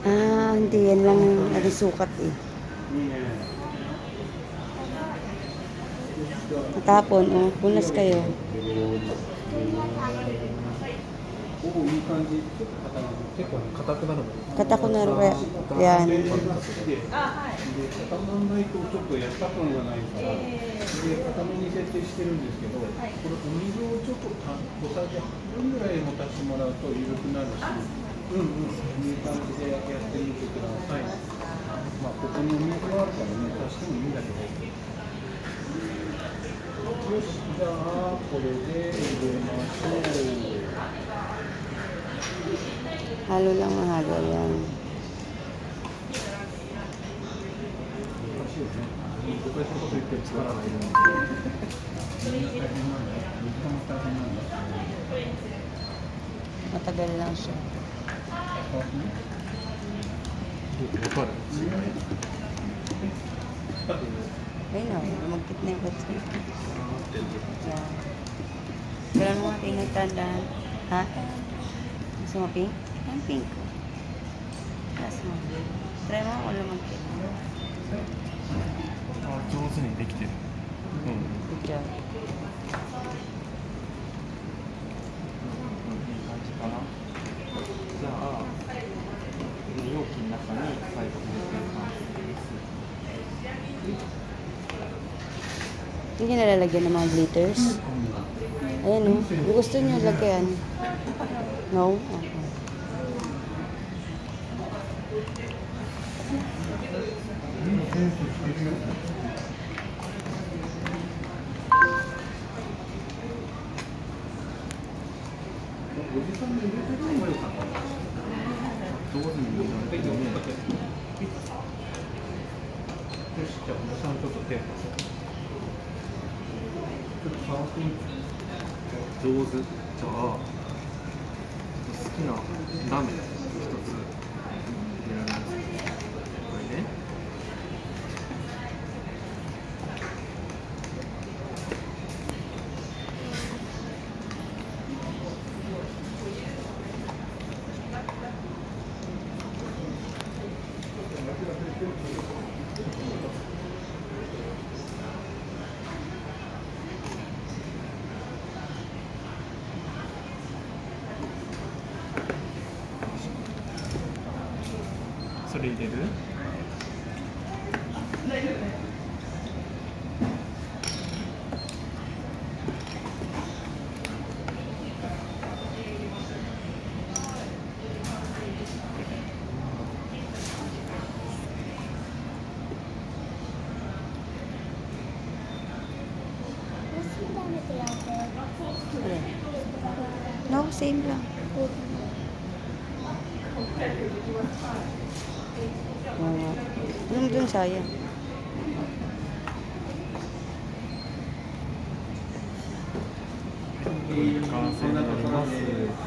Hindi. Yan lang naging sukat eh. Matapon, oh. Punas kayo. おお、いい感じ。ちょっと結構硬くなるの。Kata ko na rin. Yan. で、固まらないとちょっとやった感がないから、で、固めに設定してるんですけど、これお水をちょっと小さじ半分ぐらい持たせてもらうと緩くなるし、いい感じでやってみてください。まあ、ここにお水があるからね、足してもいいんだけど。よし、じゃあ、これで入れましょう。 Halo lang mahalo yan. Matagal lang siya. Ayun o, lumagkit na yung kotse. Yan. Kailan mo natin nagtandaan? Ha? Gusto mo pink? Yan pink ko. Last mo. Try mo ako lumagkit. 上手にできてる。Good job. いい感じかな。じゃあ、容器の中に最後入れて完成です。 Hindi niya nalalagyan ng mga glitters. Ayan o. Kung gusto niyo lagyan. No? Okay.上手。じゃあ、好きなラメ一つ入れられますか。これね。それ入れる？No, same lang. Anong dun sayang?完成になります。